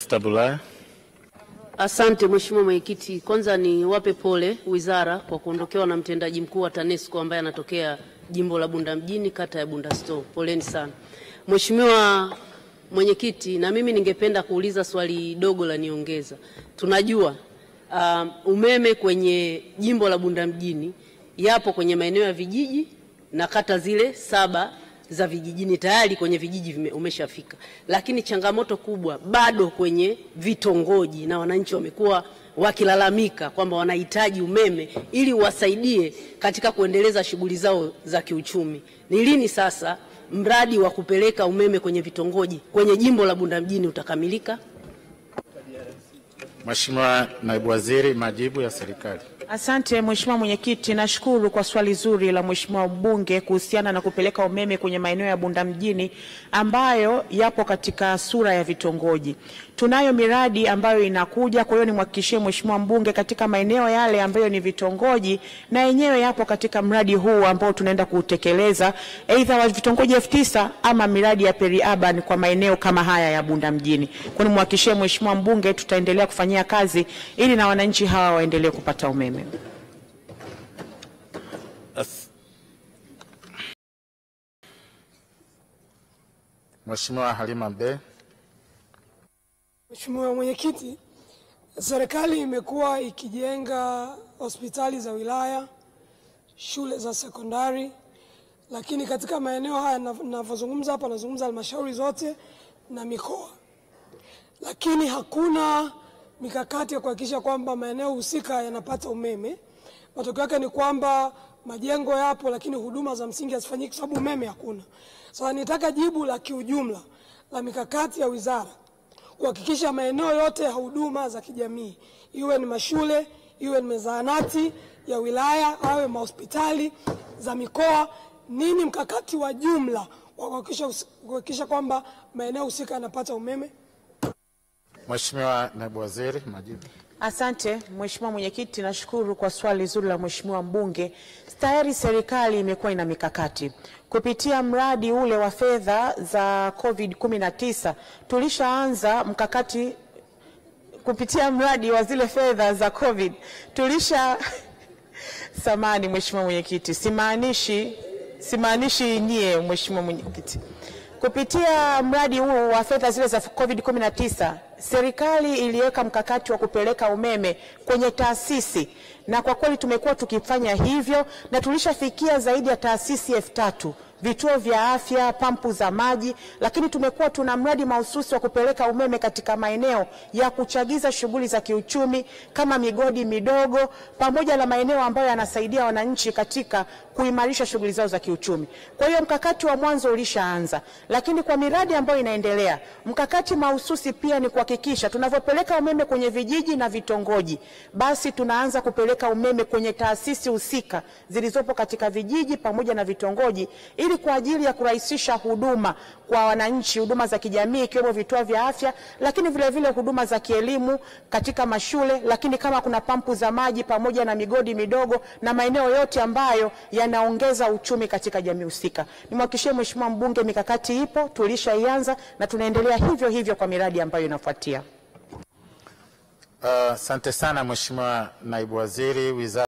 Esther Bulaya. Asante Mheshimiwa Mwenyekiti, kwanza ni wape pole wizara kwa kuondokewa na mtendaji mkuu wa TANESCO ambaye anatokea jimbo la Bunda mjini, kata ya Bunda Store. Poleni sana. Mheshimiwa Mwenyekiti, na mimi ningependa kuuliza swali dogo la niongeza. Tunajua umeme kwenye jimbo la Bunda mjini yapo kwenye maeneo ya vijiji na kata zile 7 za vijijini tayari kwenye vijiji umeshafika. Lakini changamoto kubwa bado kwenye vitongoji, na wananchi wamekuwa wakilalamika kwamba wanahitaji umeme ili wasaidie katika kuendeleza shughuli zao za kiuchumi. Ni lini sasa mradi wa kupeleka umeme kwenye vitongoji kwenye jimbo la Bunda mjini utakamilika? Mheshimiwa Naibu Waziri, majibu ya serikali. Asante Mheshimiwa Mwenyekiti, nashukuru kwa swali zuri la Mheshimiwa mbunge kuhusiana na kupeleka umeme kwenye maeneo ya Bunda mjini ambayo yapo katika sura ya vitongoji. Tunayo miradi ambayo inakuja, kwa hiyo nimhakikishie Mheshimiwa mbunge katika maeneo yale ambayo ni vitongoji na yenyewe yapo katika mradi huu ambao tunaenda kutekeleza aidha wa vitongoji 9,000 ama miradi ya peri-urban kwa maeneo kama haya ya Bunda mjini. Kwa hiyo nimhakikishie Mheshimiwa mbunge tutaendelea kufanyia kazi ili na wananchi hawa waendelee kupata umeme. Mheshimiwa Halima Mdee. Mheshimiwa Mwenyekiti, serikali imekuwa ikijenga hospitali za wilaya, shule za sekondari, lakini katika maeneo haya ninavyozungumza hapa nazungumza halmashauri zote na mikoa. Lakini hakuna mikakati ya kuhakikisha kwamba maeneo husika yanapata umeme. Matokeo yake ni kwamba majengo yapo lakini huduma za msingi hazifanyiki kwa sababu umeme hakuna. Sasa nitaka jibu la kiujumla la mikakati ya wizara kuhakikisha maeneo yote ya huduma za kijamii, iwe ni mashule, iwe ni zahanati ya wilaya, au mahospitali za mikoa, nini mkakati wa jumla wa kuhakikisha kwamba maeneo husika yanapata umeme? Mheshimiwa Naibu Waziri, majibu. Asante Mheshimiwa Mwenyekiti, nashukuru kwa swali zuri la Mheshimiwa mbunge. Tayari serikali imekuwa ina mikakati. Kupitia mradi ule wa fedha za COVID-19 tulishaanza mkakati. Kupitia mradi wa zile fedha za COVID samani Mheshimiwa Mwenyekiti, simaanishi nyie Mheshimiwa Mwenyekiti. Kupitia mradi huu wa fedha zile za COVID-19, serikali iliweka mkakati wa kupeleka umeme kwenye taasisi, na kwa kweli tumekuwa tukifanya hivyo na tulishafikia zaidi ya taasisi 3,000, vituo vya afya, pampu za maji, lakini tumekuwa tuna mradi mahususi wa kupeleka umeme katika maeneo ya kuchagiza shughuli za kiuchumi kama migodi midogo pamoja na maeneo ambayo yanasaidia wananchi katika kuimarisha shughuli zao za kiuchumi. Kwa hiyo mkakati wa mwanzo ulishaanza, lakini kwa miradi ambayo inaendelea, mkakati mahususi pia ni kuhakikisha tunavyopeleka umeme kwenye vijiji na vitongoji, basi tunaanza kupeleka umeme kwenye taasisi husika zilizopo katika vijiji pamoja na vitongoji, ili kwa ajili ya kurahisisha huduma kwa wananchi, huduma za kijamii ikiwemo vituo vya afya, lakini vile vile huduma za kielimu katika mashule, lakini kama kuna pampu za maji pamoja na migodi midogo na maeneo yote ambayo yanaongeza uchumi katika jamii husika. Nimhakikishie Mheshimiwa mbunge mikakati ipo, tulishaianza na tunaendelea hivyo hivyo kwa miradi ambayo inafuatia. Asante sana Mheshimiwa Naibu Waziri, Wizara